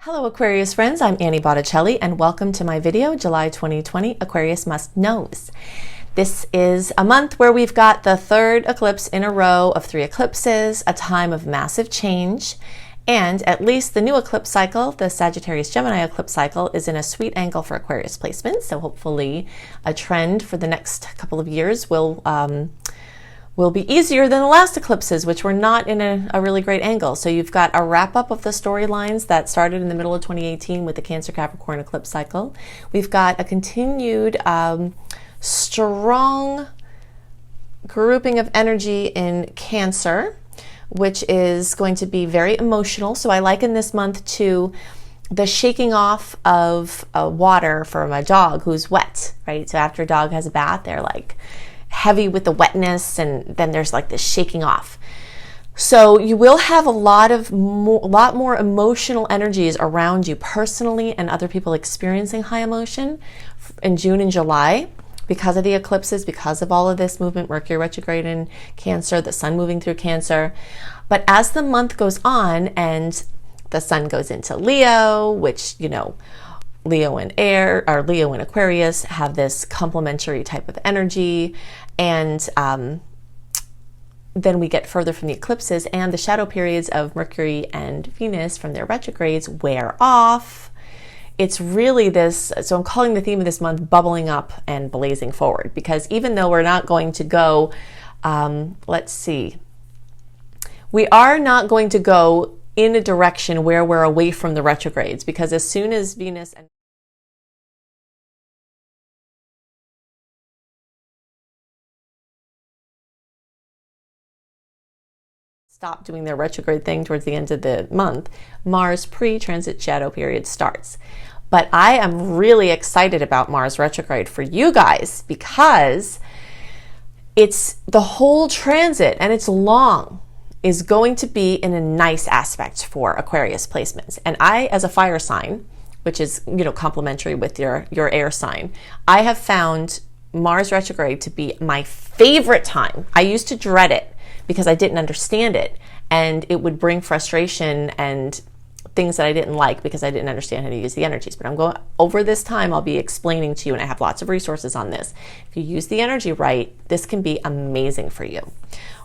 Hello Aquarius friends, I'm Annie Botticelli and welcome to my video, July 2020, Aquarius Must Knows. This is a month where we've got the third eclipse in a row of 3 eclipses, a time of massive change, and at least the new eclipse cycle, the Sagittarius-Gemini eclipse cycle, is in a sweet angle for Aquarius placements, so hopefully a trend for the next couple of years will be easier than the last eclipses, which were not in a really great angle. So you've got a wrap-up of the storylines that started in the middle of 2018 with the Cancer-Capricorn eclipse cycle. We've got a continued strong grouping of energy in Cancer, which is going to be very emotional. So I liken this month to the shaking off of water from a dog who's wet, right? So after a dog has a bath, they're like heavy with the wetness, and then there's like this shaking off. So you will have a lot more emotional energies around you personally and other people experiencing high emotion in June and July because of the eclipses, because of all of this movement, Mercury retrograde in Cancer, the sun moving through Cancer. But as the month goes on and the sun goes into Leo, which, you know, Leo and Aquarius have this complementary type of energy, and then we get further from the eclipses and the shadow periods of Mercury and Venus from their retrogrades wear off. It's really this, so I'm calling the theme of this month bubbling up and blazing forward, because even though we're not going to go, let's see, we are not going to go in a direction where we're away from the retrogrades, because as soon as Venus and stop doing their retrograde thing towards the end of the month, Mars pre-transit shadow period starts. But I am really excited about Mars retrograde for you guys, because it's the whole transit, and it's long, is going to be in a nice aspect for Aquarius placements. And I, as a fire sign, which is, you know, complementary with your air sign, I have found Mars retrograde to be my favorite time. I used to dread it because I didn't understand it, and it would bring frustration and things that I didn't like because I didn't understand how to use the energies. But I'm going over this time, I'll be explaining to you, and I have lots of resources on this. If you use the energy right, this can be amazing for you.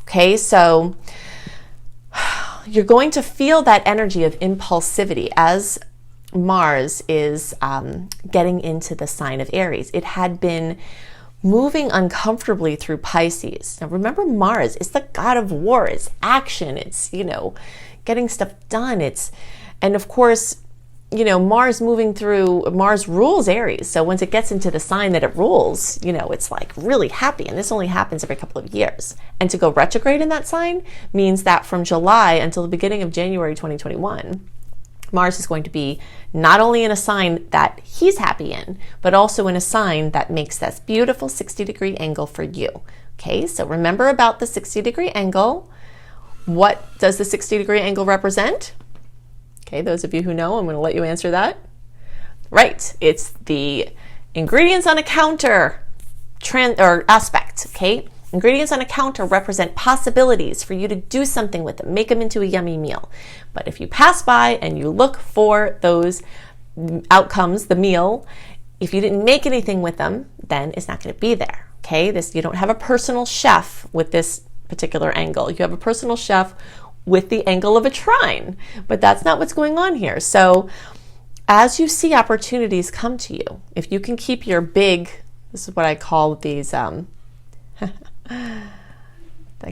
Okay, so you're going to feel that energy of impulsivity as Mars is getting into the sign of Aries. It had been moving uncomfortably through Pisces. Now remember, Mars is the god of war. It's action. It's, you know, getting stuff done. And of course, you know, Mars rules Aries. So once it gets into the sign that it rules, you know, it's like really happy. And this only happens every couple of years. And to go retrograde in that sign means that from July until the beginning of January 2021, Mars is going to be not only in a sign that he's happy in, but also in a sign that makes this beautiful 60-degree angle for you. Okay, so remember about the 60-degree angle. What does the 60-degree angle represent? Okay, those of you who know, I'm going to let you answer that. Right, it's the ingredients on a counter aspect, okay? Ingredients on a counter represent possibilities for you to do something with them, make them into a yummy meal. But if you pass by and you look for those outcomes, the meal, if you didn't make anything with them, then it's not going to be there, okay? You don't have a personal chef with this particular angle. You have a personal chef with the angle of a trine, but that's not what's going on here. So as you see opportunities come to you, if you can keep your big, this is what I call these, I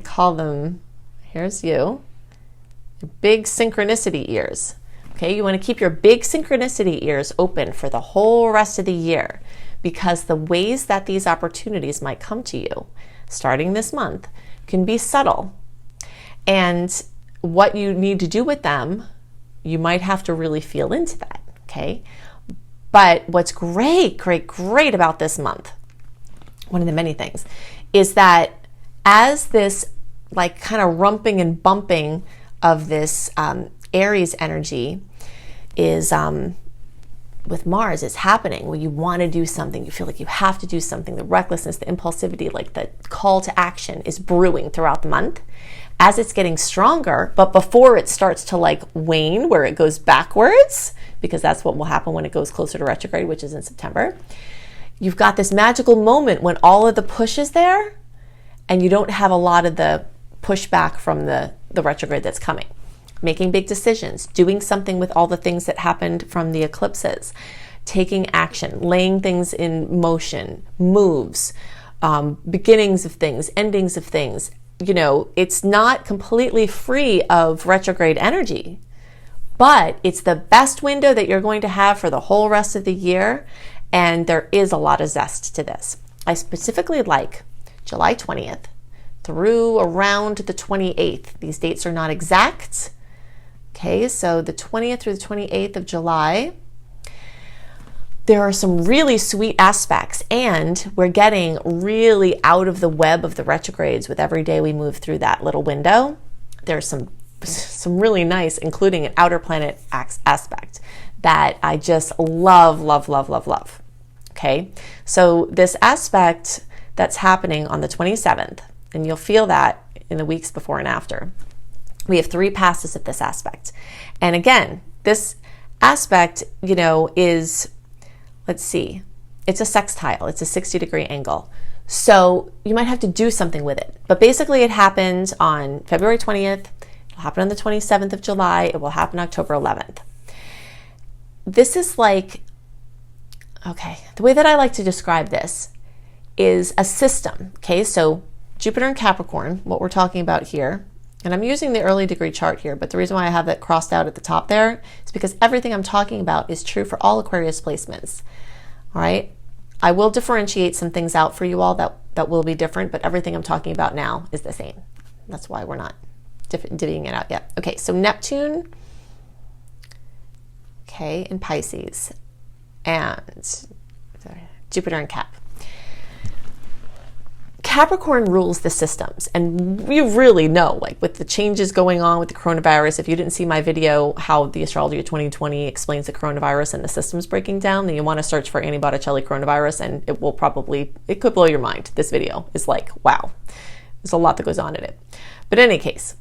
call them, here's you, your big synchronicity ears. Okay, you want to keep your big synchronicity ears open for the whole rest of the year, because the ways that these opportunities might come to you starting this month can be subtle. And what you need to do with them, you might have to really feel into that, okay? But what's great about this month, one of the many things, is that as this like kind of rumping and bumping of this Aries energy is with Mars is happening, where you want to do something, you feel like you have to do something, the recklessness, the impulsivity, like the call to action is brewing throughout the month as it's getting stronger, but before it starts to like wane, where it goes backwards, because that's what will happen when it goes closer to retrograde, which is in September. You've got this magical moment when all of the push is there and you don't have a lot of the pushback from the retrograde that's coming. Making big decisions, doing something with all the things that happened from the eclipses, taking action, laying things in motion, moves, beginnings of things, endings of things. You know, it's not completely free of retrograde energy, but it's the best window that you're going to have for the whole rest of the year. And there is a lot of zest to this. I specifically like July 20th through around the 28th. These dates are not exact. Okay, so the 20th through the 28th of July, there are some really sweet aspects, and we're getting really out of the web of the retrogrades with every day we move through that little window. There's some really nice, including an outer planet aspect that I just love, love, love, love, love. Okay, so this aspect that's happening on the 27th, and you'll feel that in the weeks before and after. We have 3 passes of this aspect. And again, this aspect, you know, is, let's see, it's a sextile. It's a 60-degree angle. So you might have to do something with it. But basically it happened on February 20th. It'll happen on the 27th of July. It will happen October 11th. This is like, okay, the way that I like to describe this is a system. Okay, so Jupiter and Capricorn, what we're talking about here, and I'm using the early degree chart here, but the reason why I have that crossed out at the top there is because everything I'm talking about is true for all Aquarius placements. All right. I will differentiate some things out for you all that will be different, but everything I'm talking about now is the same. That's why we're not divvying it out yet. Okay. So Neptune, okay, in Pisces, and Jupiter in Cap. Capricorn rules the systems, and you really know, like with the changes going on with the coronavirus, if you didn't see my video, how the Astrology of 2020 explains the coronavirus and the systems breaking down, then you want to search for Botticelli coronavirus, and it could blow your mind. This video is like, wow, there's a lot that goes on in it. But in any case,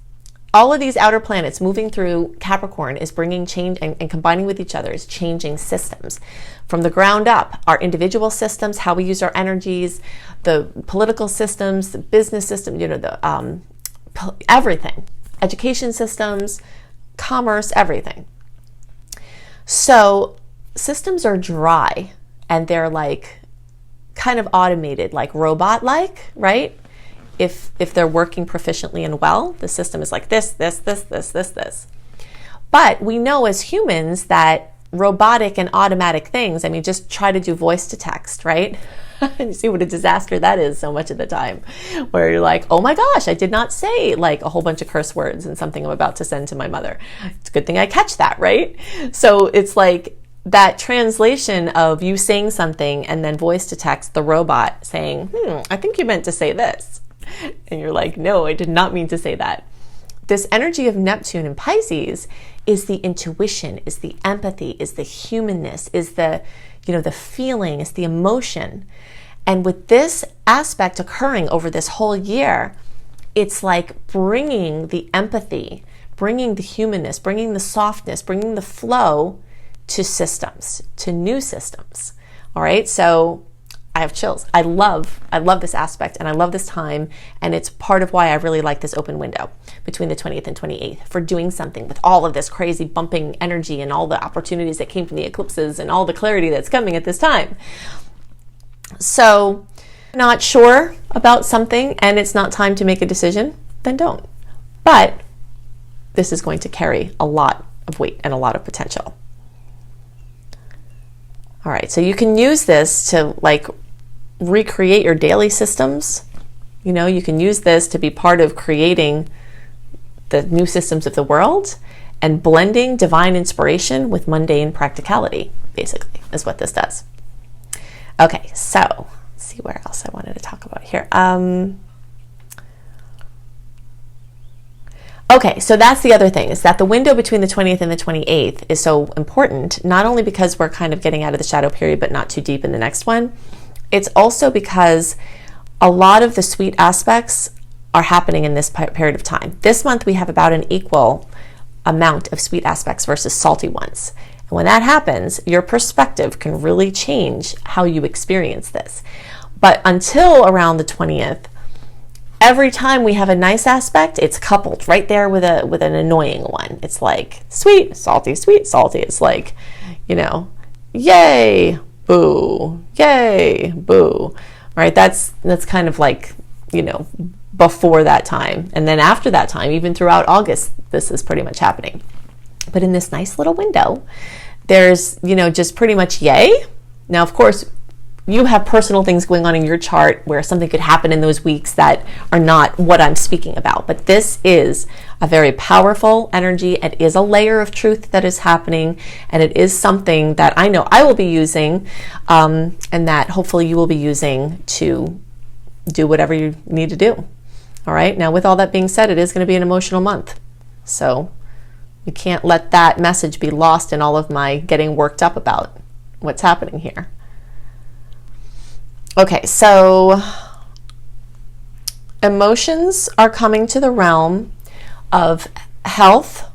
all of these outer planets moving through Capricorn is bringing change and combining with each other is changing systems. From the ground up, our individual systems, how we use our energies, the political systems, the business system, you know, everything, education systems, commerce, everything. So systems are dry and they're like kind of automated, like robot-like, right? If they're working proficiently and well, the system is like this. But we know as humans that robotic and automatic things, I mean, just try to do voice to text, right? And you see what a disaster that is so much of the time, where you're like, oh my gosh, I did not say like a whole bunch of curse words and something I'm about to send to my mother. It's a good thing I catch that, right? So it's like that translation of you saying something and then voice to text, the robot saying, I think you meant to say this. And you're like, no, I did not mean to say that. This energy of Neptune in Pisces is the intuition, is the empathy, is the humanness, is the, you know, the feeling, is the emotion. And with this aspect occurring over this whole year, it's like bringing the empathy, bringing the humanness, bringing the softness, bringing the flow to systems, to new systems. All right. So I have chills. I love this aspect and I love this time. And it's part of why I really like this open window between the 20th and 28th for doing something with all of this crazy bumping energy and all the opportunities that came from the eclipses and all the clarity that's coming at this time. So not sure about something and it's not time to make a decision, then don't. But this is going to carry a lot of weight and a lot of potential. All right, so you can use this to like recreate your daily systems. You know, you can use this to be part of creating the new systems of the world and blending divine inspiration with mundane practicality, basically, is what this does. Okay, so let's see where else I wanted to talk about here. Okay, so that's the other thing, is that the window between the 20th and the 28th is so important, not only because we're kind of getting out of the shadow period, but not too deep in the next one. It's also because a lot of the sweet aspects are happening in this period of time. This month we have about an equal amount of sweet aspects versus salty ones. And when that happens, your perspective can really change how you experience this. But until around the 20th, every time we have a nice aspect, it's coupled right there with an annoying one. It's like sweet, salty, sweet, salty. It's like, you know, yay, boo, yay, boo. Right? That's kind of like, you know, before that time. And then after that time, even throughout August, this is pretty much happening. But in this nice little window, there's, you know, just pretty much yay. Now, of course, you have personal things going on in your chart where something could happen in those weeks that are not what I'm speaking about. But this is a very powerful energy. It is a layer of truth that is happening, and it is something that I know I will be using, and that hopefully you will be using to do whatever you need to do. All right. Now, with all that being said, it is going to be an emotional month. So we can't let that message be lost in all of my getting worked up about what's happening here. Okay, so emotions are coming to the realm of health,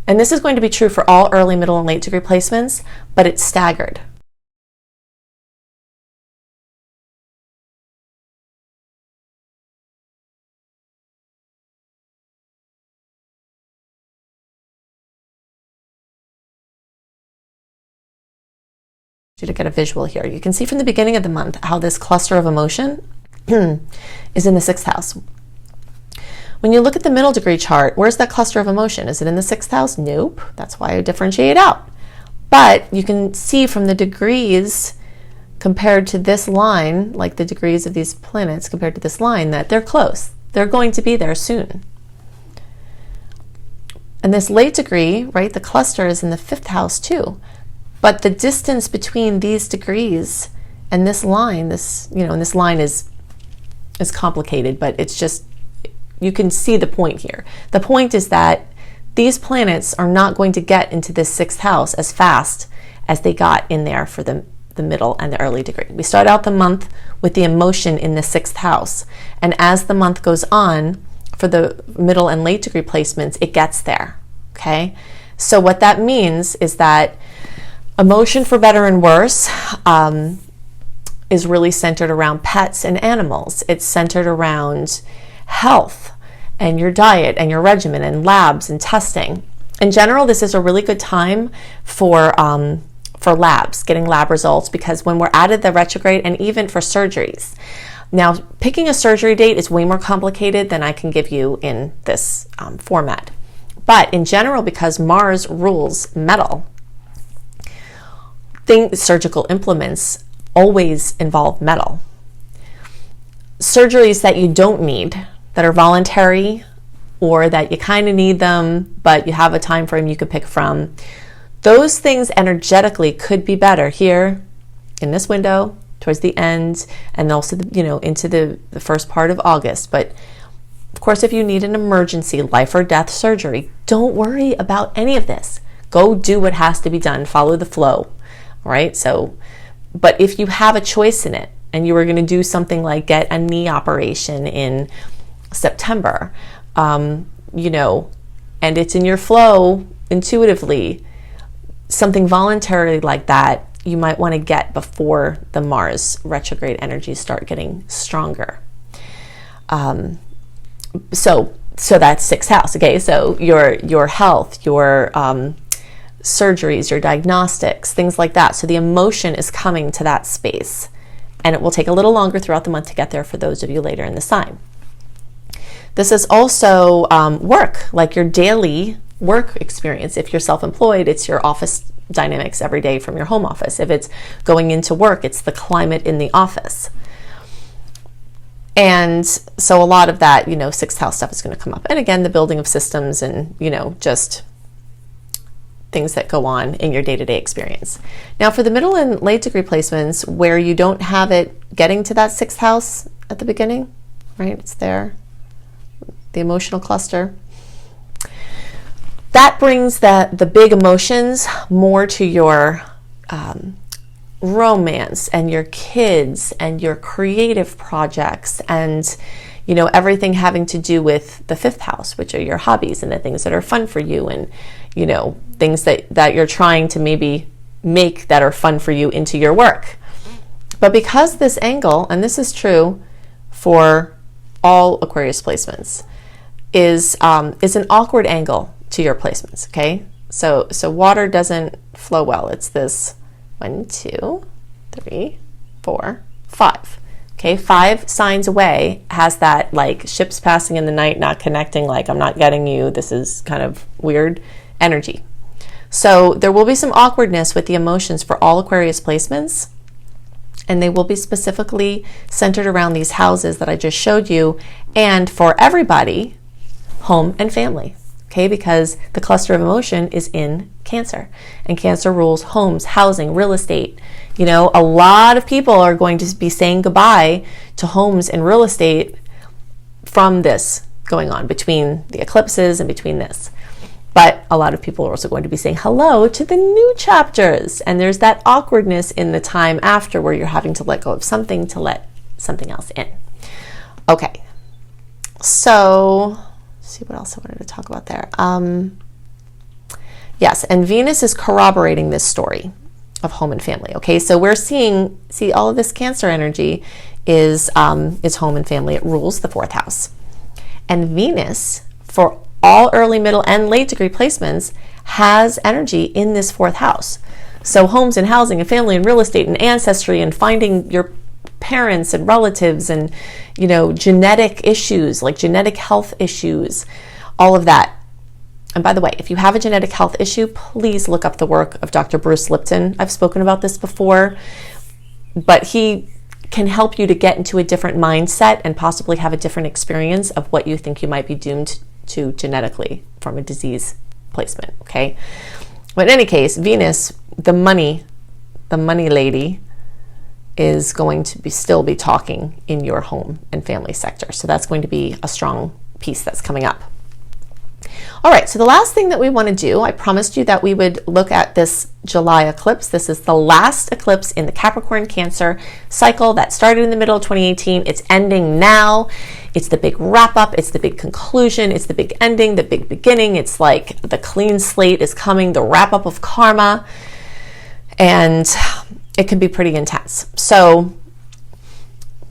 and this is going to be true for all early, middle, and late degree placements, but it's staggered. To get a visual here. You can see from the beginning of the month how this cluster of emotion is in the 6th house. When you look at the middle degree chart, where's that cluster of emotion? Is it in the 6th house? Nope. That's why I differentiate out. But you can see from the degrees compared to this line, like the degrees of these planets compared to this line, that they're close. They're going to be there soon. And this late degree, right, the cluster is in the 5th house too. But the distance between these degrees and this line, and this line is complicated, but it's just, you can see the point here. The point is that these planets are not going to get into this 6th house as fast as they got in there for the middle and the early degree. We start out the month with the emotion in the 6th house. And as the month goes on, for the middle and late degree placements, it gets there, okay? So what that means is that emotion, for better and worse, is really centered around pets and animals. It's centered around health and your diet and your regimen and labs and testing. In general, this is a really good time for labs, getting lab results, because when we're out of the retrograde, and even for surgeries. Now, picking a surgery date is way more complicated than I can give you in this format. But in general, because Mars rules metal, surgical implements always involve metal. Surgeries that you don't need, that are voluntary, or that you kind of need them, but you have a time frame you could pick from, those things energetically could be better here in this window, towards the end, and also into the first part of August. But of course, if you need an emergency life or death surgery, don't worry about any of this. Go do what has to be done. Follow the flow. Right? So, but if you have a choice in it, and you were going to do something like get a knee operation in September, and it's in your flow intuitively, something voluntary like that, you might want to get before the Mars retrograde energies start getting stronger. So that's 6th house. Okay, so your health, your surgeries, your diagnostics, things like that. So the emotion is coming to that space, and it will take a little longer throughout the month to get there for those of you later in the sign. This is also work, like your daily work experience. If you're self-employed, it's your office dynamics every day from your home office. If it's going into work, it's the climate in the office. And so a lot of that, 6th house stuff is going to come up. And again, the building of systems and, just things that go on in your day-to-day experience. Now, for the middle and late degree placements where you don't have it getting to that 6th house at the beginning, right? It's there, the emotional cluster. that brings the big emotions more to your romance and your kids and your creative projects, and everything having to do with the 5th house, which are your hobbies and the things that are fun for you, and things that you're trying to maybe make that are fun for you into your work. But because this angle, and this is true for all Aquarius placements, is an awkward angle to your placements, okay? So water doesn't flow well. It's this 1, 2, 3, 4, 5. Okay, 5 signs away has that like ships passing in the night, not connecting, like I'm not getting you, this is kind of weird energy. So there will be some awkwardness with the emotions for all Aquarius placements, and they will be specifically centered around these houses that I just showed you, and for everybody, home and family. Okay, because the cluster of emotion is in Cancer, and Cancer rules homes, housing, real estate. A lot of people are going to be saying goodbye to homes and real estate from this going on, between the eclipses and between this. But a lot of people are also going to be saying hello to the new chapters, and there's that awkwardness in the time after where you're having to let go of something to let something else in. Okay, so see what else I wanted to talk about there. Yes, and Venus is corroborating this story of home and family. Okay, so we're see all of this Cancer energy is home and family. It rules the 4th house, and Venus for all early, middle, and late degree placements has energy in this 4th house. So homes and housing and family and real estate and ancestry and finding your parents and relatives and genetic issues, like genetic health issues, all of that. And by the way, if you have a genetic health issue, please look up the work of Dr. Bruce Lipton. I've spoken about this before, but he can help you to get into a different mindset and possibly have a different experience of what you think you might be doomed to genetically from a disease placement. Okay, but in any case, Venus, the money lady, is going to still be talking in your home and family sector. So that's going to be a strong piece that's coming up. All right, so the last thing that we want to do, I promised you that we would look at this July eclipse. This is the last eclipse in the Capricorn Cancer cycle that started in the middle of 2018. It's ending now. It's the big wrap up. It's the big conclusion. It's the big ending, the big beginning. It's like the clean slate is coming, the wrap up of karma, and it can be pretty intense. So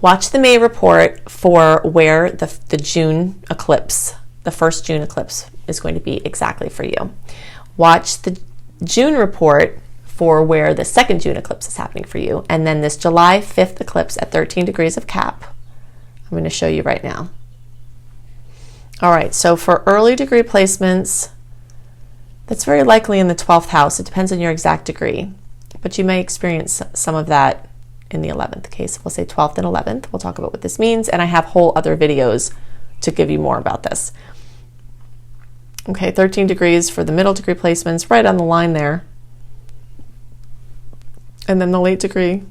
watch the May report for where the June eclipse, the first June eclipse, is going to be exactly for you. Watch the June report for where the second June eclipse is happening for you, and then this July 5th eclipse at 13 degrees of Cap, I'm going to show you right now. All right, so for early degree placements, that's very likely in the 12th house. It depends on your exact degree, but you may experience some of that in the 11th case. We'll say 12th and 11th. We'll talk about what this means, and I have whole other videos to give you more about this. Okay, 13 degrees for the middle degree placements, right on the line there. And then the late degree,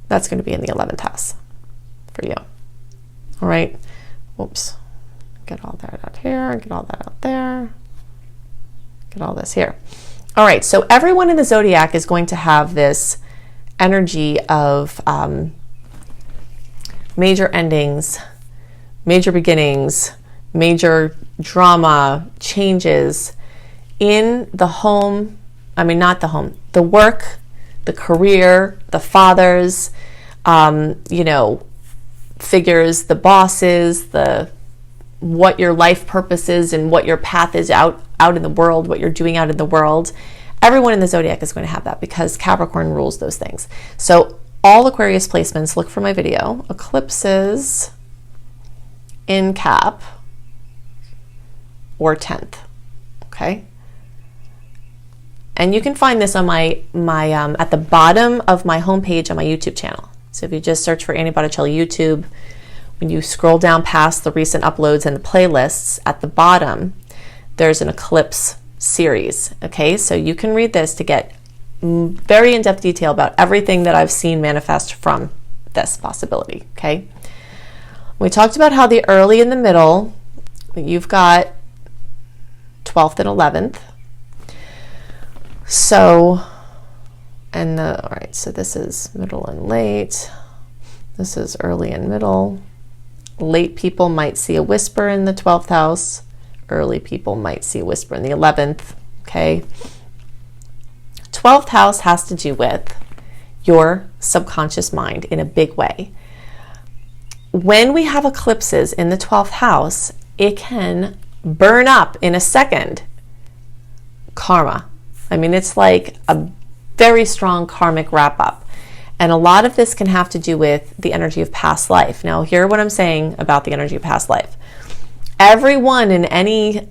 that's going to be in the 11th house for you. All right, whoops. Get all that out here, get all that out there, get all this here. All right, so everyone in the zodiac is going to have this energy of major endings, major beginnings, major drama, changes in the home, the work, the career, the fathers, figures, the bosses, what your life purpose is and what your path is out in the world, what you're doing out in the world. Everyone in the zodiac is going to have that because Capricorn rules those things. So all Aquarius placements, look for my video, eclipses in Cap or 10th, okay? And you can find this on my at the bottom of my homepage on my YouTube channel. So if you just search for Annie Botticelli YouTube, when you scroll down past the recent uploads and the playlists, at the bottom, there's an eclipse series, okay? So you can read this to get very in-depth detail about everything that I've seen manifest from this possibility, okay? We talked about how the early and the middle, you've got 12th and 11th. So, all right, so this is middle and late. This is early and middle. Late people might see a whisper in the 12th house. Early people might see a whisper in the 11th, okay? 12th house has to do with your subconscious mind in a big way. When we have eclipses in the 12th house, it can burn up in a second karma. I mean, it's like a very strong karmic wrap up. And a lot of this can have to do with the energy of past life. Now, hear what I'm saying about the energy of past life. Everyone in any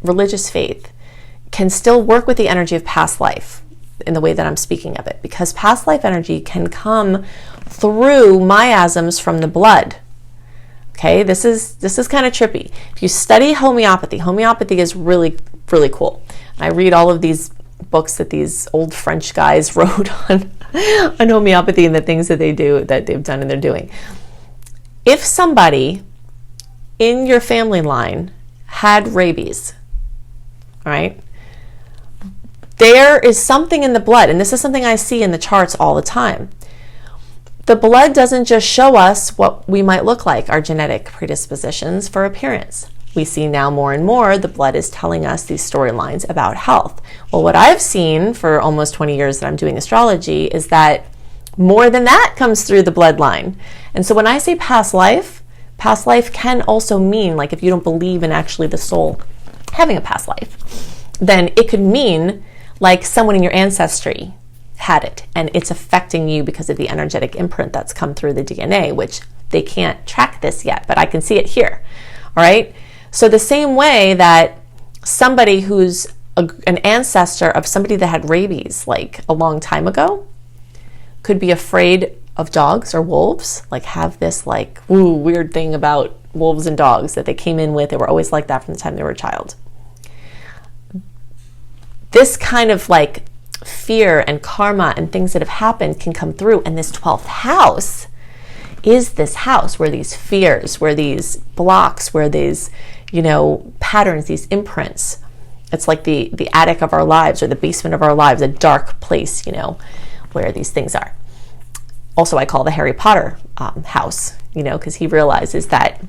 religious faith can still work with the energy of past life in the way that I'm speaking of it, because past life energy can come through miasms from the blood. Okay, this is kind of trippy. If you study homeopathy is really, really cool. I read all of these books that these old French guys wrote on homeopathy and the things that they've done and they're doing. If somebody in your family line had rabies, all right, there is something in the blood, and this is something I see in the charts all the time. The blood doesn't just show us what we might look like, our genetic predispositions for appearance. We see now more and more the blood is telling us these storylines about health. Well, what I've seen for almost 20 years that I'm doing astrology is that more than that comes through the bloodline. And so when I say past life can also mean, like, if you don't believe in actually the soul having a past life, then it could mean like someone in your ancestry had it and it's affecting you because of the energetic imprint that's come through the DNA, which they can't track this yet, but I can see it here. All right. So the same way that somebody who's an ancestor of somebody that had rabies like a long time ago could be afraid of dogs or wolves, like have this like weird thing about wolves and dogs that they came in with. They were always like that from the time they were a child. This kind of like fear and karma and things that have happened can come through, and this 12th house is this house where these fears, where these blocks, where these, patterns, these imprints. It's like the attic of our lives or the basement of our lives, a dark place, where these things are. Also, I call the Harry Potter house, because he realizes that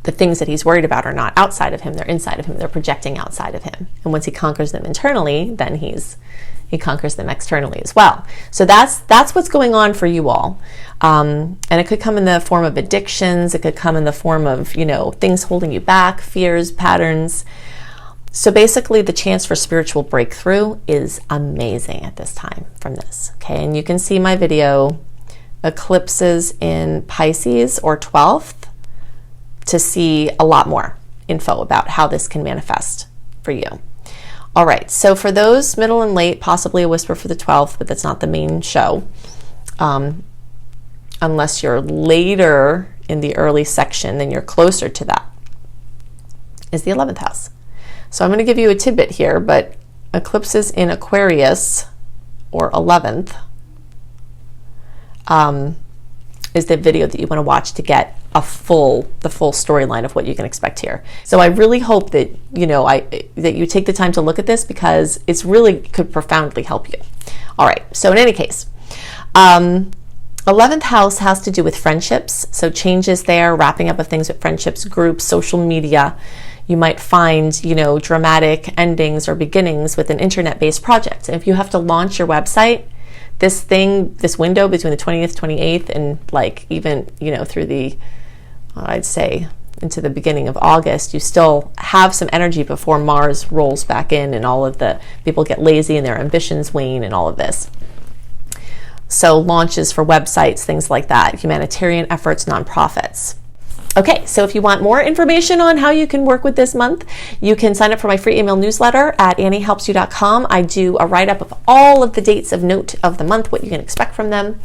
the things that he's worried about are not outside of him, they're inside of him, they're projecting outside of him. And once he conquers them internally, then he conquers them externally as well. So that's what's going on for you all. And it could come in the form of addictions, it could come in the form of, things holding you back, fears, patterns. So basically the chance for spiritual breakthrough is amazing at this time from this. Okay, and you can see my video, Eclipses in Pisces or 12th, to see a lot more info about how this can manifest for you. All right, so for those middle and late, possibly a whisper for the 12th, but that's not the main show. Unless you're later in the early section, then you're closer to that, is the 11th house. So I'm going to give you a tidbit here, but eclipses in Aquarius or 11th is the video that you want to watch to get the full storyline of what you can expect here. So I really hope that that you take the time to look at this, because it's really could profoundly help you. All right, so in any case, 11th house has to do with friendships, so changes there, wrapping up of things with friendships, groups, social media. You might find, dramatic endings or beginnings with an internet-based project. And if you have to launch your website, this window between the 20th, 28th, and like even, through the, I'd say, into the beginning of August, you still have some energy before Mars rolls back in and all of the people get lazy and their ambitions wane and all of this. So launches for websites, things like that, humanitarian efforts, nonprofits. Okay, so if you want more information on how you can work with this month, you can sign up for my free email newsletter at anniehelpsyou.com. I do a write-up of all of the dates of note of the month, what you can expect from them,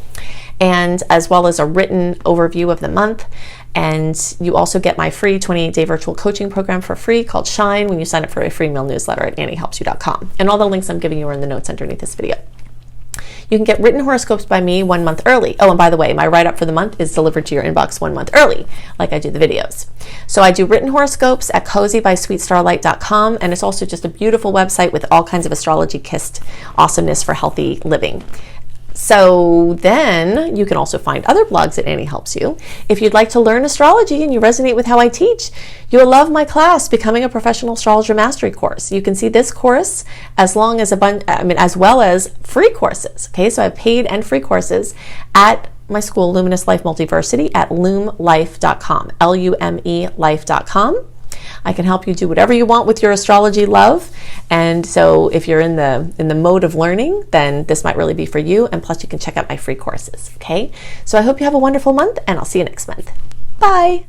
and as well as a written overview of the month. And you also get my free 28-day virtual coaching program for free called Shine when you sign up for a free email newsletter at anniehelpsyou.com. And all the links I'm giving you are in the notes underneath this video. You can get written horoscopes by me 1 month early. Oh, and by the way, my write-up for the month is delivered to your inbox 1 month early, like I do the videos. So I do written horoscopes at cozybysweetstarlight.com, and it's also just a beautiful website with all kinds of astrology kissed awesomeness for healthy living. So then you can also find other blogs that Annie helps you. If you'd like to learn astrology and you resonate with how I teach, you'll love my class, Becoming a Professional Astrologer Mastery course. You can see this course as well as free courses. Okay, so I have paid and free courses at my school, Luminous Life Multiversity, at lumelife.com, L-U-M-E life.com. I can help you do whatever you want with your astrology love. And so if you're in the mode of learning, then this might really be for you. And plus you can check out my free courses. Okay. So I hope you have a wonderful month, and I'll see you next month. Bye.